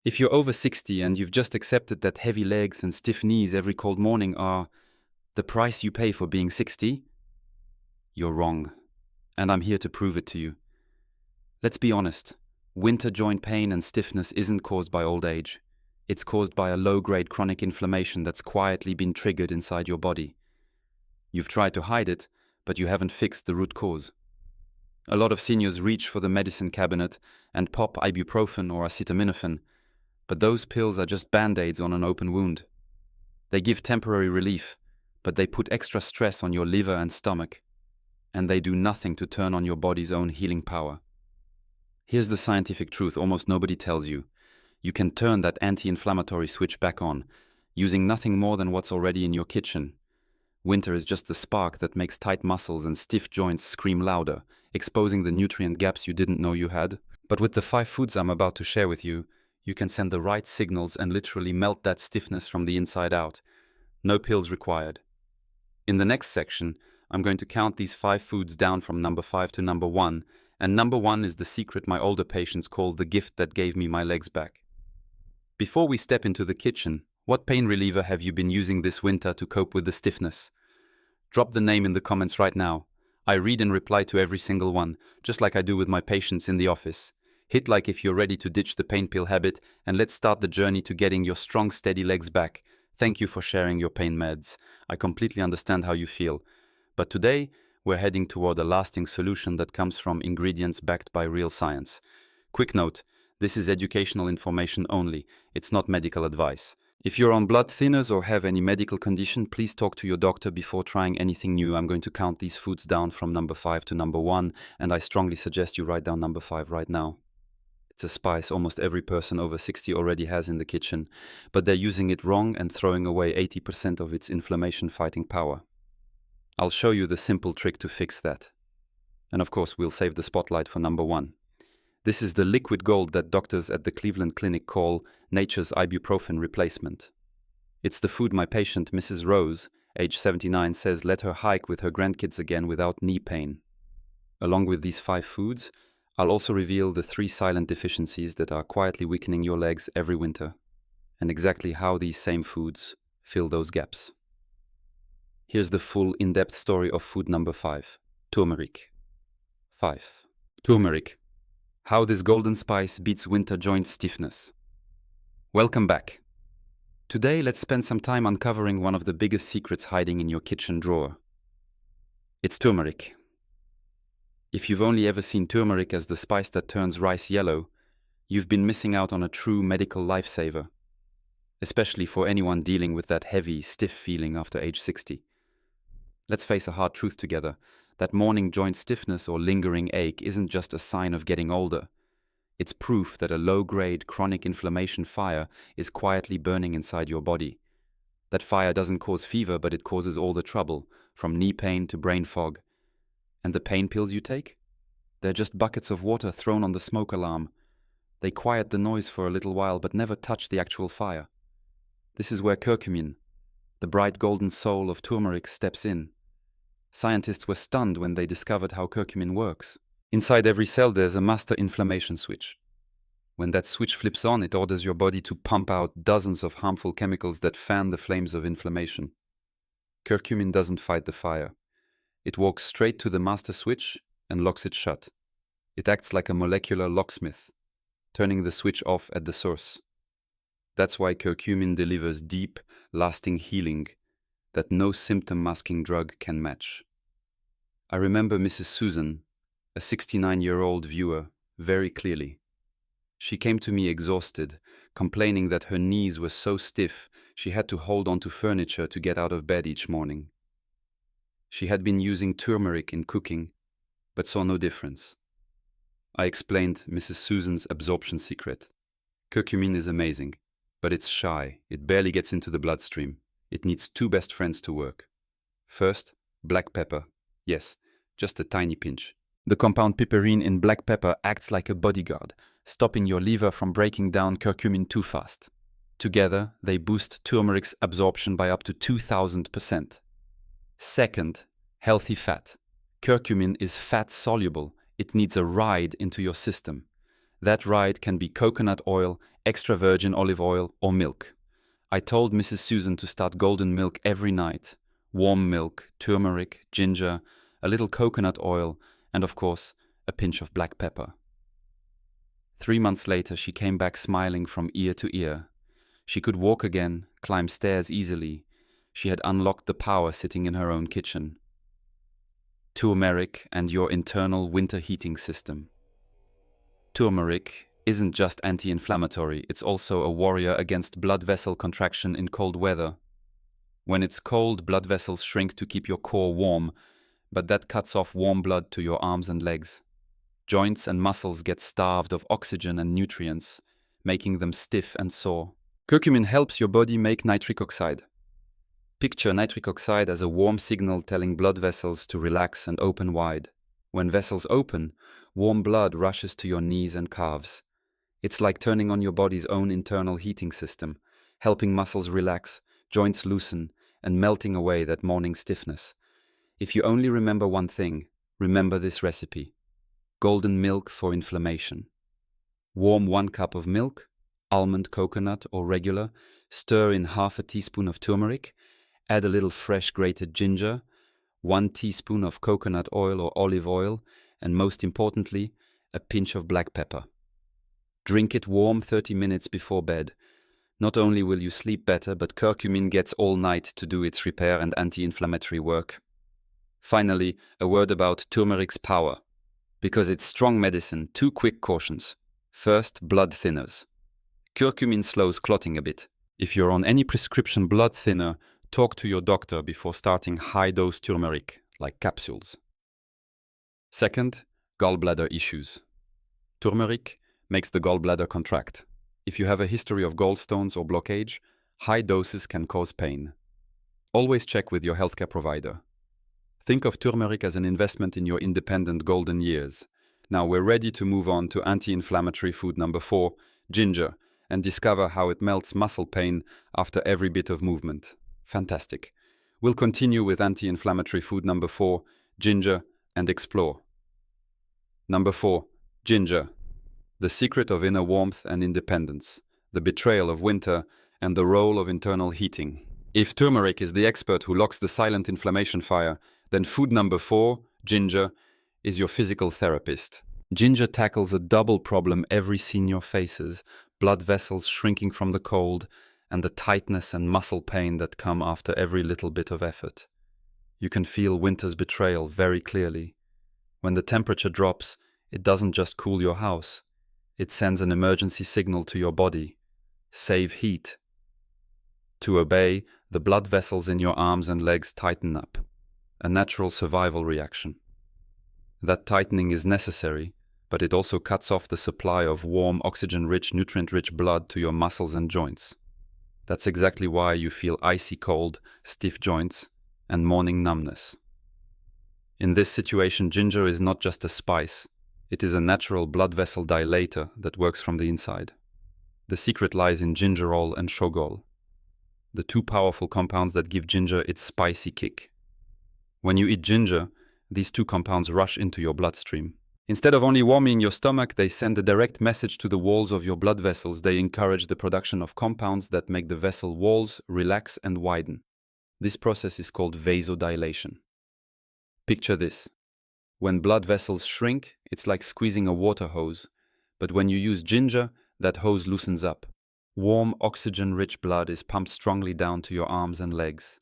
If you're over 60 and you've just accepted that heavy legs and stiff knees every cold morning are the price you pay for being 60, you're wrong. And I'm here to prove it to you. Let's be honest. Winter joint pain and stiffness isn't caused by old age. It's caused by a low-grade chronic inflammation that's quietly been triggered inside your body. You've tried to hide it, but you haven't fixed the root cause. A lot of seniors reach for the medicine cabinet and pop ibuprofen or acetaminophen, but those pills are just band-aids on an open wound. They give temporary relief, but they put extra stress on your liver and stomach, and they do nothing to turn on your body's own healing power. Here's the scientific truth almost nobody tells you. You can turn that anti-inflammatory switch back on, using nothing more than what's already in your kitchen. Winter is just the spark that makes tight muscles and stiff joints scream louder, exposing the nutrient gaps you didn't know you had. But with the 5 foods I'm about to share with you, you can send the right signals and literally melt that stiffness from the inside out. No pills required. In the next section, I'm going to count these 5 foods down from number 5 to number 1, and number 1 is the secret my older patients call the gift that gave me my legs back. Before we step into the kitchen, what pain reliever have you been using this winter to cope with the stiffness? Drop the name in the comments right now. I read and reply to every single one, just like I do with my patients in the office. Hit like if you're ready to ditch the pain pill habit, and let's start the journey to getting your strong, steady legs back. Thank you for sharing your pain meds. I completely understand how you feel. But today, we're heading toward a lasting solution that comes from ingredients backed by real science. Quick note, this is educational information only. It's not medical advice. If you're on blood thinners or have any medical condition, please talk to your doctor before trying anything new. I'm going to count these foods down from number 5 to number 1, and I strongly suggest you write down number 5 right now. It's a spice almost every person over 60 already has in the kitchen, but they're using it wrong and throwing away 80% of its inflammation-fighting power. I'll show you the simple trick to fix that. And of course, we'll save the spotlight for number 1. This is the liquid gold that doctors at the Cleveland Clinic call nature's ibuprofen replacement. It's the food my patient, Mrs. Rose, age 79, says let her hike with her grandkids again without knee pain. Along with these 5 foods, I'll also reveal the 3 silent deficiencies that are quietly weakening your legs every winter, and exactly how these same foods fill those gaps. Here's the full in-depth story of food number 5, turmeric. 5. Turmeric. How this golden spice beats winter joint stiffness. Welcome back. Today, let's spend some time uncovering one of the biggest secrets hiding in your kitchen drawer. It's turmeric. If you've only ever seen turmeric as the spice that turns rice yellow, you've been missing out on a true medical lifesaver, especially for anyone dealing with that heavy, stiff feeling after age 60. Let's face a hard truth together. That morning joint stiffness or lingering ache isn't just a sign of getting older. It's proof that a low-grade chronic inflammation fire is quietly burning inside your body. That fire doesn't cause fever, but it causes all the trouble, from knee pain to brain fog. And the pain pills you take? They're just buckets of water thrown on the smoke alarm. They quiet the noise for a little while, but never touch the actual fire. This is where curcumin, the bright golden soul of turmeric, steps in. Scientists were stunned when they discovered how curcumin works. Inside every cell there's a master inflammation switch. When that switch flips on, it orders your body to pump out dozens of harmful chemicals that fan the flames of inflammation. Curcumin doesn't fight the fire. It walks straight to the master switch and locks it shut. It acts like a molecular locksmith, turning the switch off at the source. That's why curcumin delivers deep, lasting healing that no symptom-masking drug can match. I remember Mrs. Susan, a 69-year-old viewer, very clearly. She came to me exhausted, complaining that her knees were so stiff she had to hold onto furniture to get out of bed each morning. She had been using turmeric in cooking, but saw no difference. I explained Mrs. Susan's absorption secret. Curcumin is amazing, but it's shy. It barely gets into the bloodstream. It needs 2 best friends to work. First, black pepper. Yes, just a tiny pinch. The compound piperine in black pepper acts like a bodyguard, stopping your liver from breaking down curcumin too fast. Together, they boost turmeric's absorption by up to 2,000%. Second, healthy fat. Curcumin is fat-soluble. It needs a ride into your system. That ride can be coconut oil, extra virgin olive oil, or milk. I told Mrs. Susan to start golden milk every night. Warm milk, turmeric, ginger, a little coconut oil, and of course, a pinch of black pepper. 3 months later, she came back smiling from ear to ear. She could walk again, climb stairs easily. She had unlocked the power sitting in her own kitchen. Turmeric and your internal winter heating system. Turmeric isn't just anti-inflammatory, it's also a warrior against blood vessel contraction in cold weather. When it's cold, blood vessels shrink to keep your core warm, but that cuts off warm blood to your arms and legs. Joints and muscles get starved of oxygen and nutrients, making them stiff and sore. Curcumin helps your body make nitric oxide. Picture nitric oxide as a warm signal telling blood vessels to relax and open wide. When vessels open, warm blood rushes to your knees and calves. It's like turning on your body's own internal heating system, helping muscles relax, joints loosen, and melting away that morning stiffness. If you only remember one thing, remember this recipe. Golden milk for inflammation. Warm 1 cup of milk, almond, coconut, or regular, stir in half a teaspoon of turmeric, add a little fresh grated ginger, 1 teaspoon of coconut oil or olive oil, and most importantly, a pinch of black pepper. Drink it warm 30 minutes before bed. Not only will you sleep better, but curcumin gets all night to do its repair and anti-inflammatory work. Finally, a word about turmeric's power. Because it's strong medicine, 2 quick cautions. First, blood thinners. Curcumin slows clotting a bit. If you're on any prescription blood thinner, talk to your doctor before starting high-dose turmeric, like capsules. Second, gallbladder issues. Turmeric makes the gallbladder contract. If you have a history of gallstones or blockage, high doses can cause pain. Always check with your healthcare provider. Think of turmeric as an investment in your independent golden years. Now we're ready to move on to anti-inflammatory food number 4, ginger, and discover how it melts muscle pain after every bit of movement. Fantastic. We'll continue with anti-inflammatory food number 4, ginger, and explore. Number 4, ginger. The secret of inner warmth and independence, the betrayal of winter, and the role of internal heating. If turmeric is the expert who locks the silent inflammation fire, then food number 4, ginger, is your physical therapist. Ginger tackles a double problem every senior faces: blood vessels shrinking from the cold, and the tightness and muscle pain that come after every little bit of effort. You can feel winter's betrayal very clearly. When the temperature drops, it doesn't just cool your house. It sends an emergency signal to your body. Save heat. To obey, the blood vessels in your arms and legs tighten up. A natural survival reaction. That tightening is necessary, but it also cuts off the supply of warm, oxygen-rich, nutrient-rich blood to your muscles and joints. That's exactly why you feel icy cold, stiff joints, and morning numbness. In this situation, ginger is not just a spice. It is a natural blood vessel dilator that works from the inside. The secret lies in gingerol and shogol, the 2 powerful compounds that give ginger its spicy kick. When you eat ginger, these 2 compounds rush into your bloodstream. Instead of only warming your stomach, they send a direct message to the walls of your blood vessels. They encourage the production of compounds that make the vessel walls relax and widen. This process is called vasodilation. Picture this. When blood vessels shrink, it's like squeezing a water hose. But when you use ginger, that hose loosens up. Warm, oxygen-rich blood is pumped strongly down to your arms and legs.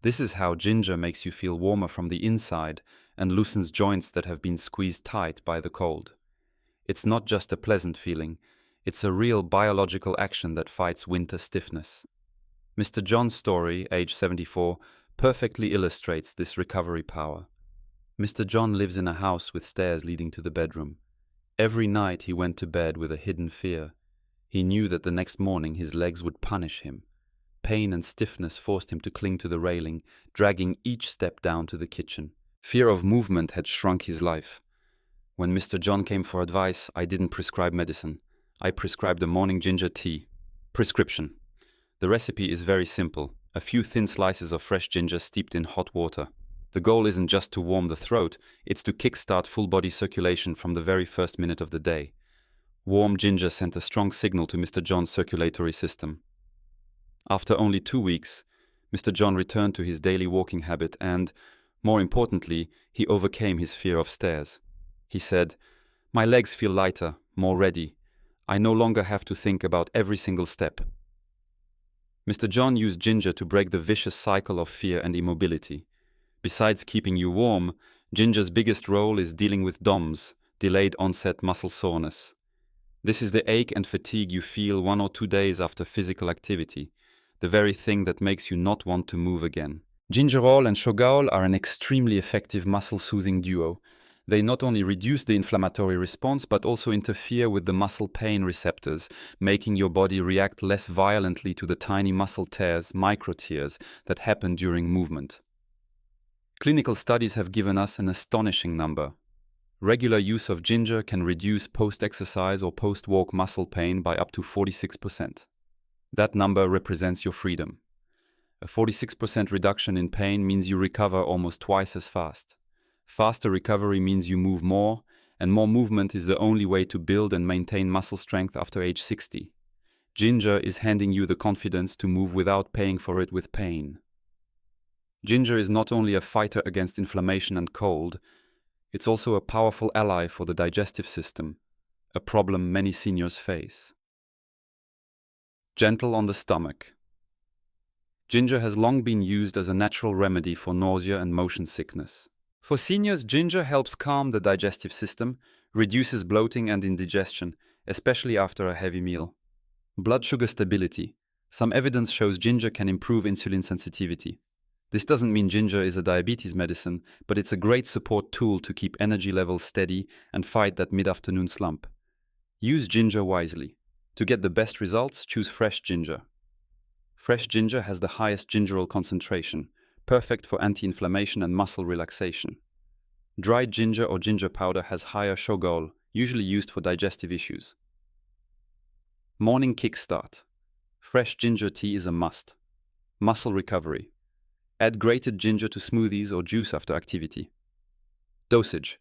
This is how ginger makes you feel warmer from the inside and loosens joints that have been squeezed tight by the cold. It's not just a pleasant feeling, it's a real biological action that fights winter stiffness. Mr. John's story, age 74, perfectly illustrates this recovery power. Mr. John lives in a house with stairs leading to the bedroom. Every night he went to bed with a hidden fear. He knew that the next morning his legs would punish him. Pain and stiffness forced him to cling to the railing, dragging each step down to the kitchen. Fear of movement had shrunk his life. When Mr. John came for advice, I didn't prescribe medicine. I prescribed a morning ginger tea. Prescription. The recipe is very simple. A few thin slices of fresh ginger steeped in hot water. The goal isn't just to warm the throat, it's to kickstart full body circulation from the very first minute of the day. Warm ginger sent a strong signal to Mr. John's circulatory system. After only 2 weeks, Mr. John returned to his daily walking habit and, more importantly, he overcame his fear of stairs. He said, "My legs feel lighter, more ready. I no longer have to think about every single step." Mr. John used ginger to break the vicious cycle of fear and immobility. Besides keeping you warm, ginger's biggest role is dealing with DOMS, delayed onset muscle soreness. This is the ache and fatigue you feel 1 or 2 days after physical activity, the very thing that makes you not want to move again. Gingerol and shogaol are an extremely effective muscle-soothing duo. They not only reduce the inflammatory response but also interfere with the muscle pain receptors, making your body react less violently to the tiny muscle tears, micro-tears, that happen during movement. Clinical studies have given us an astonishing number. Regular use of ginger can reduce post-exercise or post-walk muscle pain by up to 46%. That number represents your freedom. A 46% reduction in pain means you recover almost twice as fast. Faster recovery means you move more, and more movement is the only way to build and maintain muscle strength after age 60. Ginger is handing you the confidence to move without paying for it with pain. Ginger is not only a fighter against inflammation and cold, it's also a powerful ally for the digestive system, a problem many seniors face. Gentle on the stomach. Ginger has long been used as a natural remedy for nausea and motion sickness. For seniors, ginger helps calm the digestive system, reduces bloating and indigestion, especially after a heavy meal. Blood sugar stability. Some evidence shows ginger can improve insulin sensitivity. This doesn't mean ginger is a diabetes medicine, but it's a great support tool to keep energy levels steady and fight that mid-afternoon slump. Use ginger wisely. To get the best results, choose fresh ginger. Fresh ginger has the highest gingerol concentration, perfect for anti-inflammation and muscle relaxation. Dried ginger or ginger powder has higher shogaol, usually used for digestive issues. Morning kickstart. Fresh ginger tea is a must. Muscle recovery. Add grated ginger to smoothies or juice after activity. Dosage.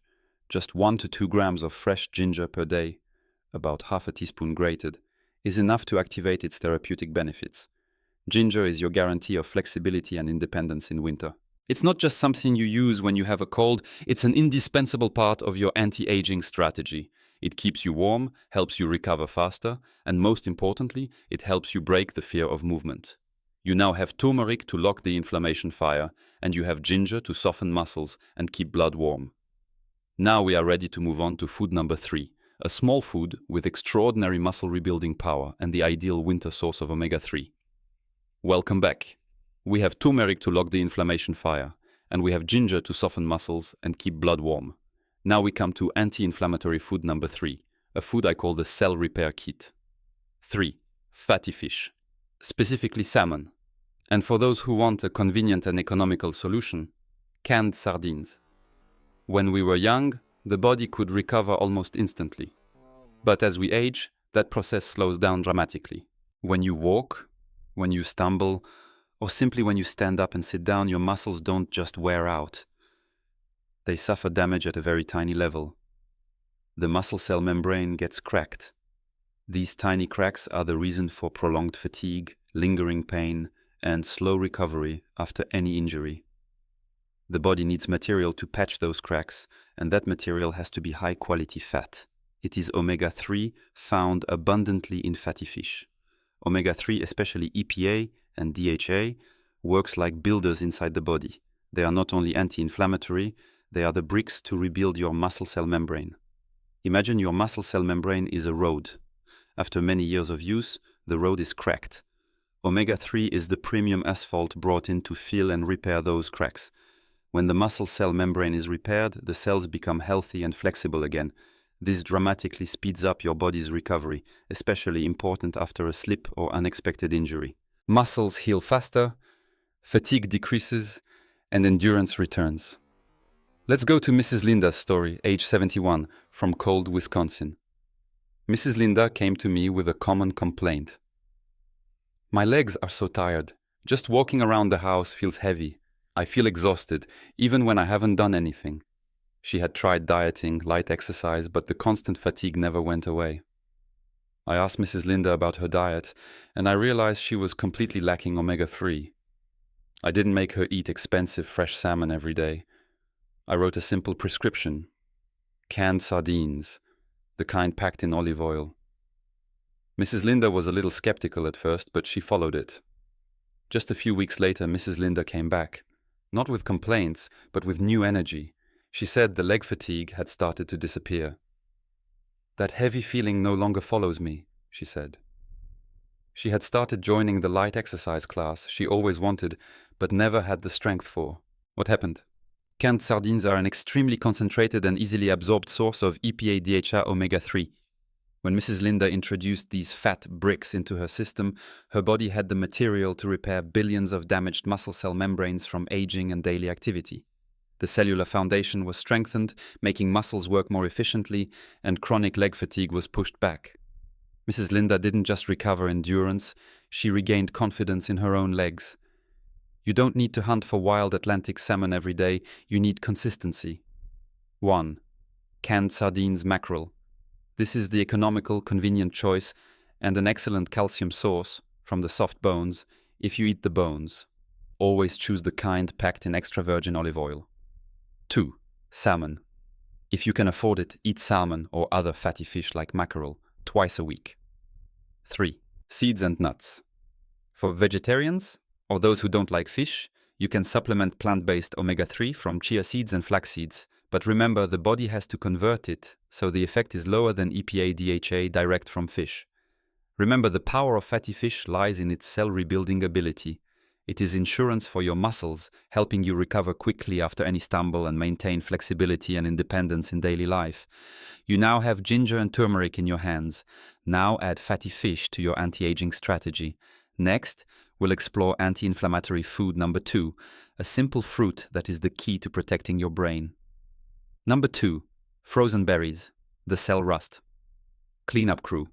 Just 1 to 2 grams of fresh ginger per day, about half a teaspoon grated, is enough to activate its therapeutic benefits. Ginger is your guarantee of flexibility and independence in winter. It's not just something you use when you have a cold, it's an indispensable part of your anti-aging strategy. It keeps you warm, helps you recover faster, and most importantly, it helps you break the fear of movement. You now have turmeric to lock the inflammation fire, and you have ginger to soften muscles and keep blood warm. Now we are ready to move on to food number 3, a small food with extraordinary muscle rebuilding power and the ideal winter source of omega-3. Welcome back. We have turmeric to lock the inflammation fire, and we have ginger to soften muscles and keep blood warm. Now we come to anti-inflammatory food number 3, a food I call the cell repair kit. 3. Fatty fish, specifically salmon. And for those who want a convenient and economical solution, canned sardines. When we were young, the body could recover almost instantly. But as we age, that process slows down dramatically. When you walk, when you stumble, or simply when you stand up and sit down, your muscles don't just wear out. They suffer damage at a very tiny level. The muscle cell membrane gets cracked. These tiny cracks are the reason for prolonged fatigue, lingering pain, and slow recovery after any injury. The body needs material to patch those cracks, and that material has to be high-quality fat. It is omega-3 found abundantly in fatty fish. Omega-3, especially EPA and DHA, works like builders inside the body. They are not only anti-inflammatory, they are the bricks to rebuild your muscle cell membrane. Imagine your muscle cell membrane is a road. After many years of use, the road is cracked. Omega-3 is the premium asphalt brought in to fill and repair those cracks. When the muscle cell membrane is repaired, the cells become healthy and flexible again. This dramatically speeds up your body's recovery, especially important after a slip or unexpected injury. Muscles heal faster, fatigue decreases, and endurance returns. Let's go to Mrs. Linda's story, age 71, from cold Wisconsin. Mrs. Linda came to me with a common complaint. My legs are so tired. Just walking around the house feels heavy. I feel exhausted, even when I haven't done anything. She had tried dieting, light exercise, but the constant fatigue never went away. I asked Mrs. Linda about her diet, and I realized she was completely lacking omega-3. I didn't make her eat expensive fresh salmon every day. I wrote a simple prescription: canned sardines, the kind packed in olive oil. Mrs. Linda was a little skeptical at first, but she followed it. Just a few weeks later, Mrs. Linda came back, not with complaints, but with new energy. She said the leg fatigue had started to disappear. "That heavy feeling no longer follows me," she said. She had started joining the light exercise class she always wanted, but never had the strength for. What happened? Canned sardines are an extremely concentrated and easily absorbed source of EPA-DHA omega-3. When Mrs. Linda introduced these fat bricks into her system, her body had the material to repair billions of damaged muscle cell membranes from aging and daily activity. The cellular foundation was strengthened, making muscles work more efficiently, and chronic leg fatigue was pushed back. Mrs. Linda didn't just recover endurance, she regained confidence in her own legs. You don't need to hunt for wild Atlantic salmon every day, you need consistency. 1. Canned sardines mackerel. This is the economical, convenient choice and an excellent calcium source from the soft bones if you eat the bones. Always choose the kind packed in extra virgin olive oil. 2. Salmon. If you can afford it, eat salmon or other fatty fish like mackerel twice a week. 3. Seeds and nuts. For vegetarians or those who don't like fish, you can supplement plant-based omega-3 from chia seeds and flax seeds. But remember, the body has to convert it, so the effect is lower than EPA-DHA direct from fish. Remember, the power of fatty fish lies in its cell rebuilding ability. It is insurance for your muscles, helping you recover quickly after any stumble and maintain flexibility and independence in daily life. You now have ginger and turmeric in your hands. Now add fatty fish to your anti-aging strategy. Next, we'll explore anti-inflammatory food number 2, a simple fruit that is the key to protecting your brain. Number 2, frozen berries, the cell rust. Cleanup crew.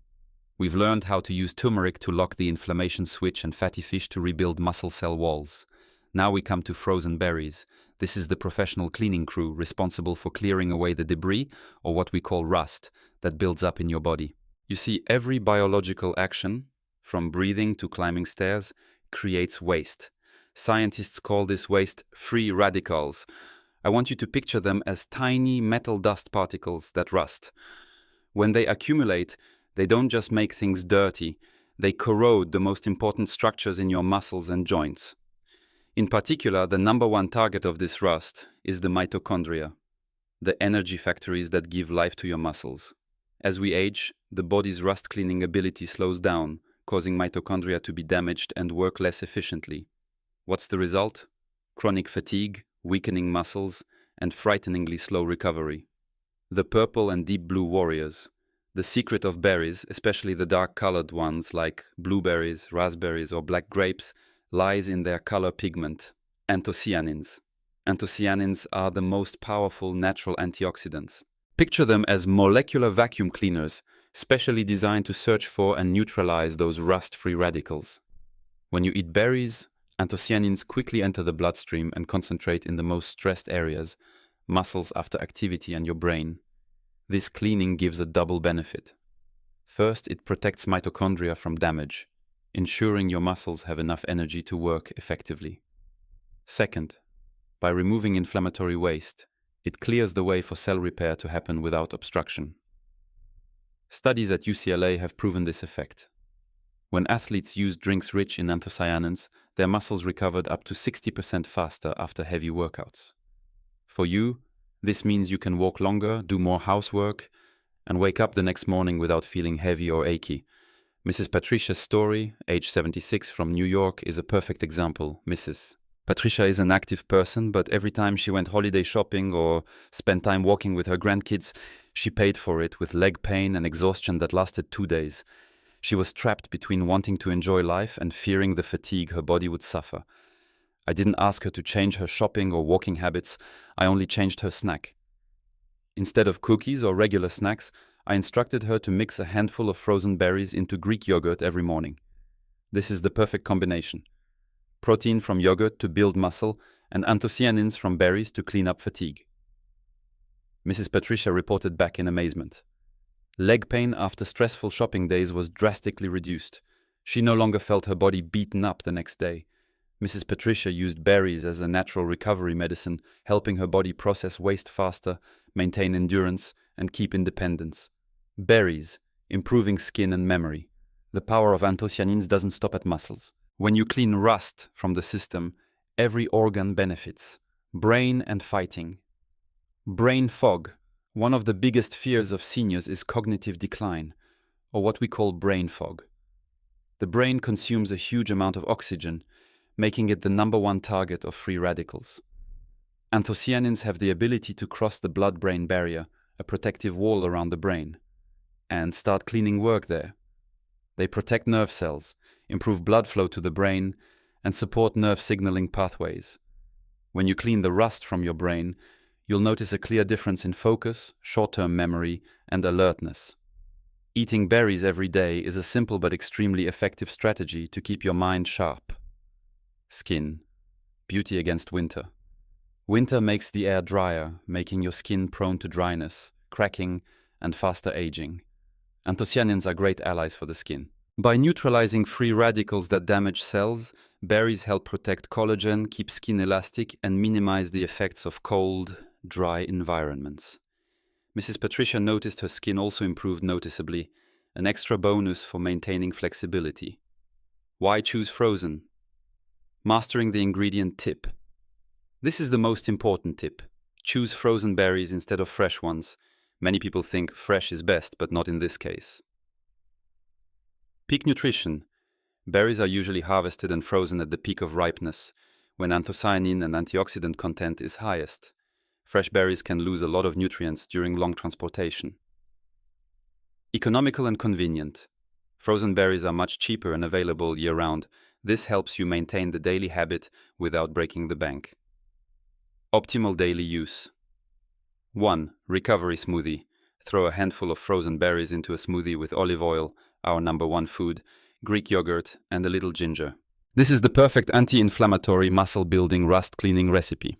We've learned how to use turmeric to lock the inflammation switch and fatty fish to rebuild muscle cell walls. Now we come to frozen berries. This is the professional cleaning crew responsible for clearing away the debris, or what we call rust, that builds up in your body. You see, every biological action, from breathing to climbing stairs, creates waste. Scientists call this waste free radicals. I want you to picture them as tiny metal dust particles that rust. When they accumulate, they don't just make things dirty, they corrode the most important structures in your muscles and joints. In particular, the number one target of this rust is the mitochondria, the energy factories that give life to your muscles. As we age, the body's rust-cleaning ability slows down, causing mitochondria to be damaged and work less efficiently. What's the result? Chronic fatigue, weakening muscles, and frighteningly slow recovery. The purple and deep blue warriors. The secret of berries, especially the dark-colored ones like blueberries, raspberries, or black grapes, lies in their color pigment, anthocyanins. Anthocyanins are the most powerful natural antioxidants. Picture them as molecular vacuum cleaners, specially designed to search for and neutralize those rust-free radicals. When you eat berries, anthocyanins quickly enter the bloodstream and concentrate in the most stressed areas, muscles after activity and your brain. This cleaning gives a double benefit. First, it protects mitochondria from damage, ensuring your muscles have enough energy to work effectively. Second, by removing inflammatory waste, it clears the way for cell repair to happen without obstruction. Studies at UCLA have proven this effect. When athletes used drinks rich in anthocyanins, their muscles recovered up to 60% faster after heavy workouts. For you, this means you can walk longer, do more housework, and wake up the next morning without feeling heavy or achy. Mrs. Patricia's story, age 76, from New York, is a perfect example. Mrs. Patricia is an active person, but every time she went holiday shopping or spent time walking with her grandkids, she paid for it with leg pain and exhaustion that lasted 2 days. She was trapped between wanting to enjoy life and fearing the fatigue her body would suffer. I didn't ask her to change her shopping or walking habits, I only changed her snack. Instead of cookies or regular snacks, I instructed her to mix a handful of frozen berries into Greek yogurt every morning. This is the perfect combination. Protein from yogurt to build muscle, and anthocyanins from berries to clean up fatigue. Mrs. Patricia reported back in amazement. Leg pain after stressful shopping days was drastically reduced. She no longer felt her body beaten up the next day. Mrs. Patricia used berries as a natural recovery medicine, helping her body process waste faster, maintain endurance, and keep independence. Berries, improving skin and memory. The power of anthocyanins doesn't stop at muscles. When you clean rust from the system, every organ benefits. Brain and fighting. Brain fog. One of the biggest fears of seniors is cognitive decline, or what we call brain fog. The brain consumes a huge amount of oxygen, making it the #1 target of free radicals. Anthocyanins have the ability to cross the blood-brain barrier, a protective wall around the brain, and start cleaning work there. They protect nerve cells, improve blood flow to the brain, and support nerve signaling pathways. When you clean the rust from your brain, you'll notice a clear difference in focus, short-term memory, and alertness. Eating berries every day is a simple but extremely effective strategy to keep your mind sharp. Skin. Beauty against winter. Winter makes the air drier, making your skin prone to dryness, cracking, and faster aging. Anthocyanins are great allies for the skin. By neutralizing free radicals that damage cells, berries help protect collagen, keep skin elastic, and minimize the effects of cold, dry environments. Mrs. Patricia noticed her skin also improved noticeably, an extra bonus for maintaining flexibility. Why choose frozen? Mastering the ingredient tip. This is the most important tip. Choose frozen berries instead of fresh ones. Many people think fresh is best, but not in this case. Peak nutrition. Berries are usually harvested and frozen at the peak of ripeness, when anthocyanin and antioxidant content is highest. Fresh berries can lose a lot of nutrients during long transportation. Economical and convenient. Frozen berries are much cheaper and available year-round. This helps you maintain the daily habit without breaking the bank. Optimal daily use. 1. Recovery smoothie. Throw a handful of frozen berries into a smoothie with olive oil, our #1 food, Greek yogurt, and a little ginger. This is the perfect anti-inflammatory, muscle-building, rust-cleaning recipe.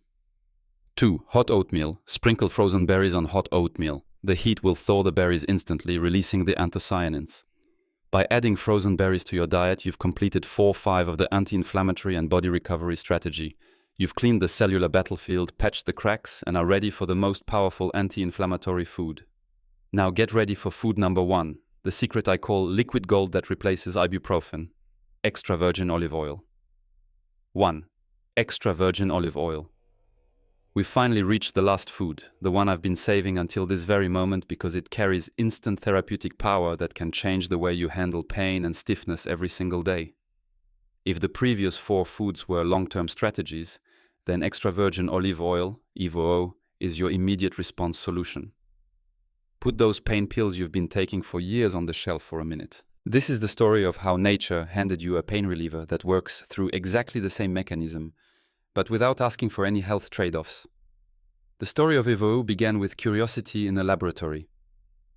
2. Hot oatmeal. Sprinkle frozen berries on hot oatmeal. The heat will thaw the berries instantly, releasing the anthocyanins. By adding frozen berries to your diet, you've completed 4/5 of the anti-inflammatory and body recovery strategy. You've cleaned the cellular battlefield, patched the cracks, and are ready for the most powerful anti-inflammatory food. Now get ready for food #1, the secret I call liquid gold that replaces ibuprofen. Extra virgin olive oil. 1. Extra virgin olive oil. We've finally reached the last food, the one I've been saving until this very moment because it carries instant therapeutic power that can change the way you handle pain and stiffness every single day. If the previous 4 foods were long-term strategies, then extra virgin olive oil, EVOO, is your immediate response solution. Put those pain pills you've been taking for years on the shelf for a minute. This is the story of how nature handed you a pain reliever that works through exactly the same mechanism, but without asking for any health trade-offs. The story of EVOO began with curiosity in a laboratory.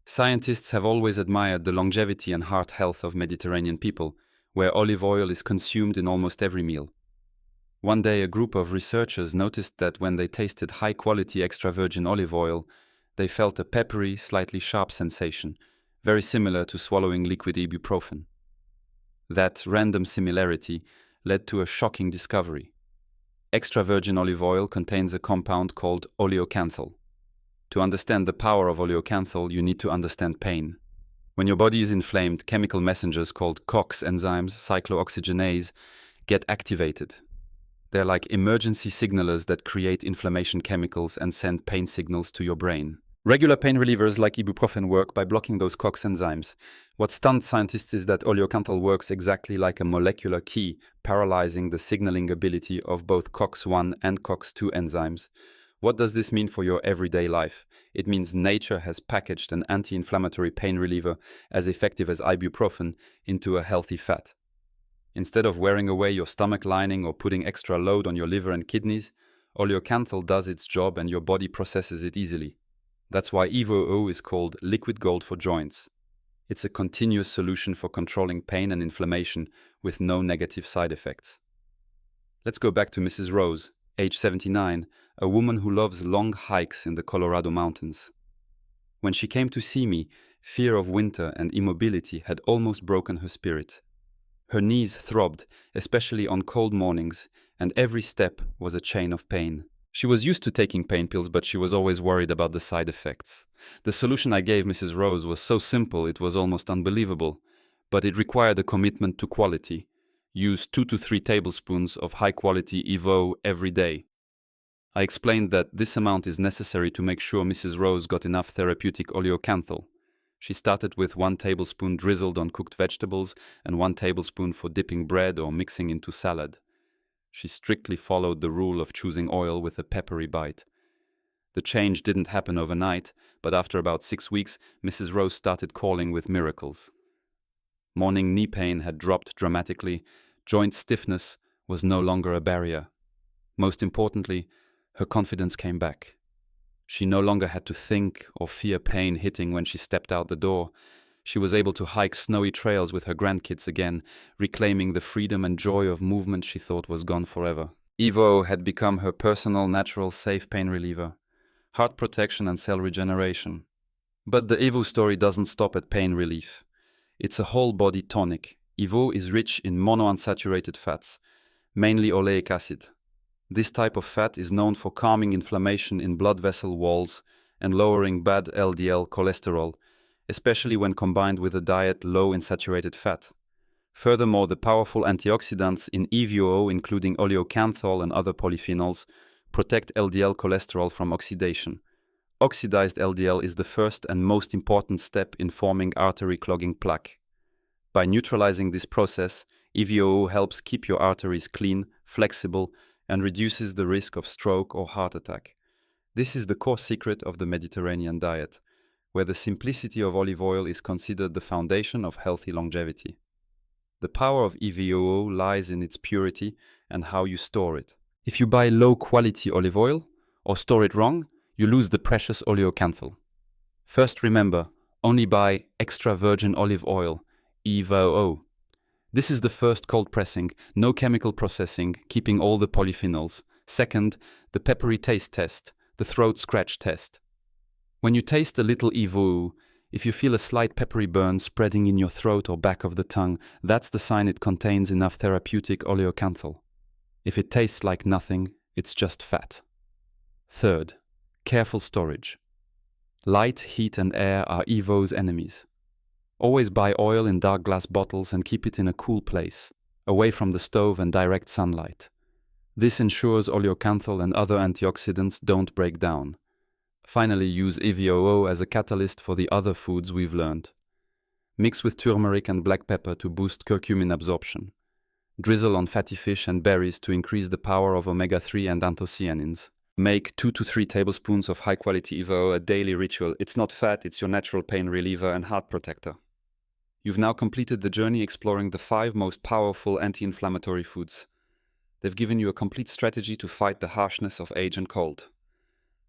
Scientists have always admired the longevity and heart health of Mediterranean people, where olive oil is consumed in almost every meal. One day, a group of researchers noticed that when they tasted high-quality extra virgin olive oil, they felt a peppery, slightly sharp sensation, very similar to swallowing liquid ibuprofen. That random similarity led to a shocking discovery. Extra virgin olive oil contains a compound called oleocanthal. To understand the power of oleocanthal, you need to understand pain. When your body is inflamed, chemical messengers called COX enzymes, cyclooxygenase, get activated. They're like emergency signalers that create inflammation chemicals and send pain signals to your brain. Regular pain relievers like ibuprofen work by blocking those COX enzymes. What stunned scientists is that oleocanthal works exactly like a molecular key, paralyzing the signaling ability of both COX-1 and COX-2 enzymes. What does this mean for your everyday life? It means nature has packaged an anti-inflammatory pain reliever as effective as ibuprofen into a healthy fat. Instead of wearing away your stomach lining or putting extra load on your liver and kidneys, oleocanthal does its job and your body processes it easily. That's why EVOO is called liquid gold for joints. It's a continuous solution for controlling pain and inflammation with no negative side effects. Let's go back to Mrs. Rose, age 79, a woman who loves long hikes in the Colorado mountains. When she came to see me, Fear of winter and immobility had almost broken her spirit. Her knees throbbed, especially on cold mornings, and every step was a chain of pain. She was used to taking pain pills, but she was always worried about the side effects. The solution I gave Mrs. Rose was so simple it was almost unbelievable, but it required a commitment to quality. Use 2 to 3 tablespoons of high-quality Evo every day. I explained that this amount is necessary to make sure Mrs. Rose got enough therapeutic oleocanthal. She started with 1 tablespoon drizzled on cooked vegetables and 1 tablespoon for dipping bread or mixing into salad. She strictly followed the rule of choosing oil with a peppery bite. The change didn't happen overnight, but after about 6 weeks, Mrs. Rose started calling with miracles. Morning knee pain had dropped dramatically. Joint stiffness was no longer a barrier. Most importantly, her confidence came back. She no longer had to think or fear pain hitting when she stepped out the door. She was able to hike snowy trails with her grandkids again, reclaiming the freedom and joy of movement she thought was gone forever. Evo had become her personal, natural, safe pain reliever, heart protection and cell regeneration. But the Evo story doesn't stop at pain relief. It's a whole-body tonic. Evo is rich in monounsaturated fats, mainly oleic acid. This type of fat is known for calming inflammation in blood vessel walls and lowering bad LDL cholesterol, especially when combined with a diet low in saturated fat. Furthermore, the powerful antioxidants in EVOO, including oleocanthal and other polyphenols, protect LDL cholesterol from oxidation. Oxidized LDL is the first and most important step in forming artery-clogging plaque. By neutralizing this process, EVOO helps keep your arteries clean, flexible, and reduces the risk of stroke or heart attack. This is the core secret of the Mediterranean diet, where the simplicity of olive oil is considered the foundation of healthy longevity. The power of EVOO lies in its purity and how you store it. If you buy low-quality olive oil or store it wrong, you lose the precious oleocanthal. First, remember, only buy extra virgin olive oil, EVOO. This is the first cold pressing, no chemical processing, keeping all the polyphenols. Second, the peppery taste test, the throat scratch test. When you taste a little EVOO, if you feel a slight peppery burn spreading in your throat or back of the tongue, that's the sign it contains enough therapeutic oleocanthal. If it tastes like nothing, it's just fat. Third, careful storage. Light, heat and air are EVO's enemies. Always buy oil in dark glass bottles and keep it in a cool place, away from the stove and direct sunlight. This ensures oleocanthal and other antioxidants don't break down. Finally, use EVOO as a catalyst for the other foods we've learned. Mix with turmeric and black pepper to boost curcumin absorption. Drizzle on fatty fish and berries to increase the power of omega-3 and anthocyanins. Make 2 to 3 tablespoons of high-quality EVOO a daily ritual. It's not fat, it's your natural pain reliever and heart protector. You've now completed the journey exploring the 5 most powerful anti-inflammatory foods. They've given you a complete strategy to fight the harshness of age and cold.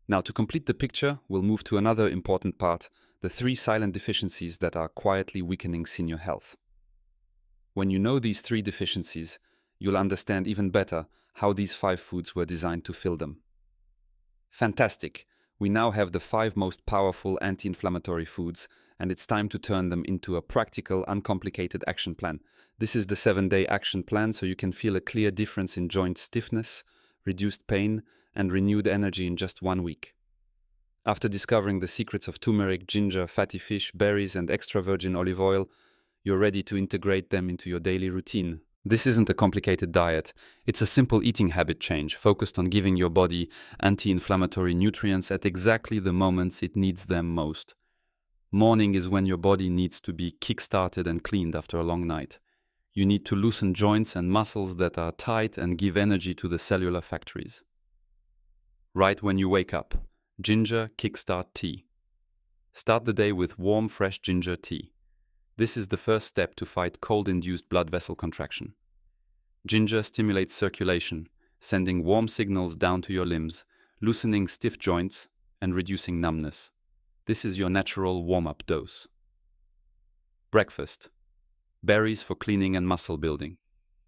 Now, to complete the picture, we'll move to another important part, the 3 silent deficiencies that are quietly weakening senior health. When you know these 3 deficiencies, you'll understand even better how these 5 foods were designed to fill them. Fantastic! We now have the 5 most powerful anti-inflammatory foods, and it's time to turn them into a practical, uncomplicated action plan. This is the 7-day action plan, so you can feel a clear difference in joint stiffness, reduced pain, and renewed energy in just 1 week. After discovering the secrets of turmeric, ginger, fatty fish, berries, and extra virgin olive oil, you're ready to integrate them into your daily routine. This isn't a complicated diet. It's a simple eating habit change focused on giving your body anti-inflammatory nutrients at exactly the moments it needs them most. Morning is when your body needs to be kick-started and cleaned after a long night. You need to loosen joints and muscles that are tight and give energy to the cellular factories. Right when you wake up, ginger kickstart tea. Start the day with warm, fresh ginger tea. This is the first step to fight cold-induced blood vessel contraction. Ginger stimulates circulation, sending warm signals down to your limbs, loosening stiff joints and reducing numbness. This is your natural warm-up dose. Breakfast. Berries for cleaning and muscle building.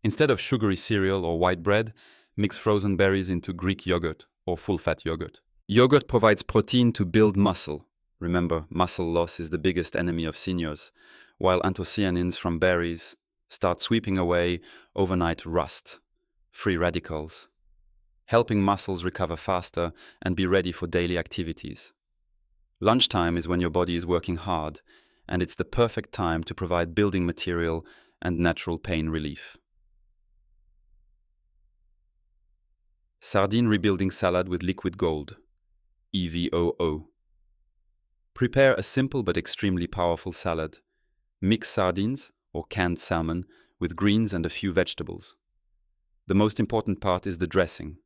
Instead of sugary cereal or white bread, mix frozen berries into Greek yogurt or full-fat yogurt. Yogurt provides protein to build muscle, Remember, muscle loss is the biggest enemy of seniors, while anthocyanins from berries start sweeping away overnight rust, free radicals, helping muscles recover faster and be ready for daily activities. Lunchtime is when your body is working hard, and it's the perfect time to provide building material and natural pain relief. Sardine Rebuilding Salad with Liquid Gold, EVOO. Prepare a simple but extremely powerful salad. Mix sardines, or canned salmon, with greens and a few vegetables. The most important part is the dressing.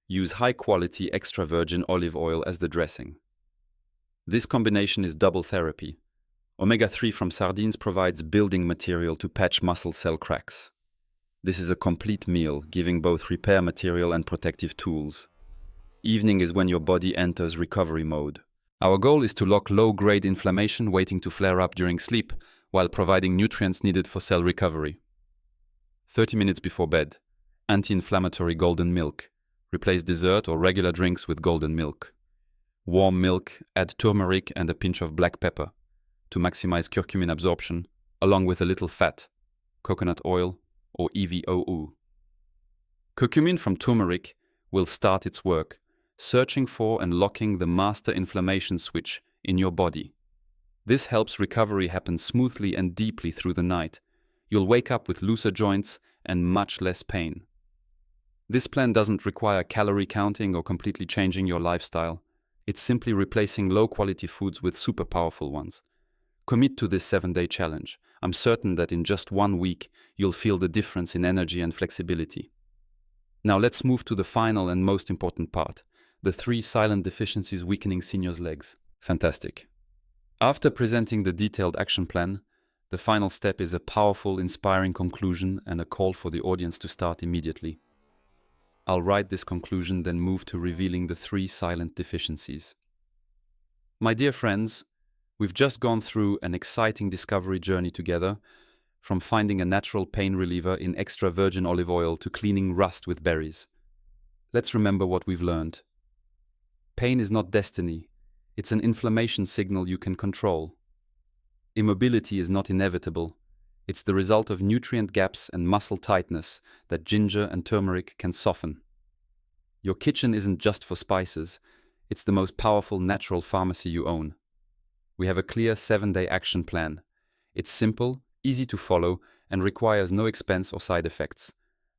Use high-quality extra virgin olive oil as the dressing. This combination is double therapy. Omega-3 from sardines provides building material to patch muscle cell cracks. This is a complete meal, giving both repair material and protective tools. Evening is when your body enters recovery mode. Our goal is to lock low-grade inflammation waiting to flare up during sleep, while providing nutrients needed for cell recovery. 30 minutes before bed, anti-inflammatory golden milk. Replace dessert or regular drinks with golden milk. Warm milk, add turmeric and a pinch of black pepper to maximize curcumin absorption, along with a little fat, coconut oil, or EVOO. Curcumin from turmeric will start its work, searching for and locking the master inflammation switch in your body. This helps recovery happen smoothly and deeply through the night. You'll wake up with looser joints and much less pain. This plan doesn't require calorie counting or completely changing your lifestyle. It's simply replacing low-quality foods with super powerful ones. Commit to this 7-day challenge. I'm certain that in just 1 week, you'll feel the difference in energy and flexibility. Now let's move to the final and most important part, the 3 silent deficiencies weakening seniors' legs. Fantastic. After presenting the detailed action plan, the final step is a powerful, inspiring conclusion and a call for the audience to start immediately. I'll write this conclusion, then move to revealing the 3 silent deficiencies. My dear friends, we've just gone through an exciting discovery journey together, from finding a natural pain reliever in extra virgin olive oil to cleaning rust with berries. Let's remember what we've learned. Pain is not destiny. It's an inflammation signal you can control. Immobility is not inevitable. It's the result of nutrient gaps and muscle tightness that ginger and turmeric can soften. Your kitchen isn't just for spices. It's the most powerful natural pharmacy you own. We have a clear 7-day action plan. It's simple, easy to follow, and requires no expense or side effects.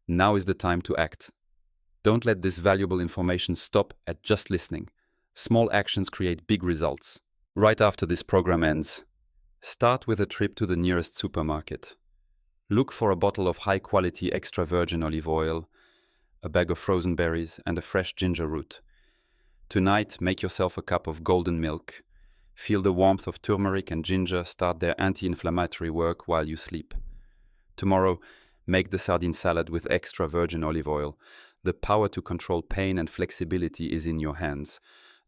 Now is the time to act. Don't let this valuable information stop at just listening. Small actions create big results. Right after this program ends, start with a trip to the nearest supermarket. Look for a bottle of high-quality extra virgin olive oil, a bag of frozen berries, and a fresh ginger root. Tonight, make yourself a cup of golden milk. Feel the warmth of turmeric and ginger start their anti-inflammatory work while you sleep. Tomorrow, make the sardine salad with extra virgin olive oil. The power to control pain and flexibility is in your hands.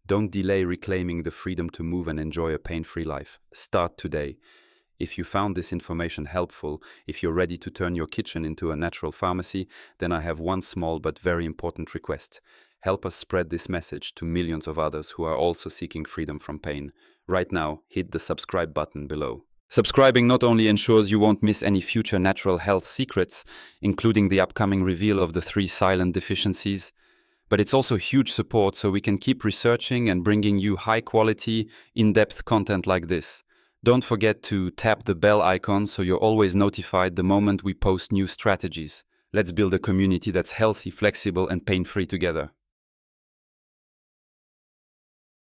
Don't delay reclaiming the freedom to move and enjoy a pain-free life. Start today. If you found this information helpful, if you're ready to turn your kitchen into a natural pharmacy, then I have one small but very important request. Help us spread this message to millions of others who are also seeking freedom from pain. Right now, hit the subscribe button below. Subscribing not only ensures you won't miss any future natural health secrets, including the upcoming reveal of the 3 silent deficiencies, but it's also huge support so we can keep researching and bringing you high-quality, in-depth content like this. Don't forget to tap the bell icon so you're always notified the moment we post new strategies. Let's build a community that's healthy, flexible, and pain-free together.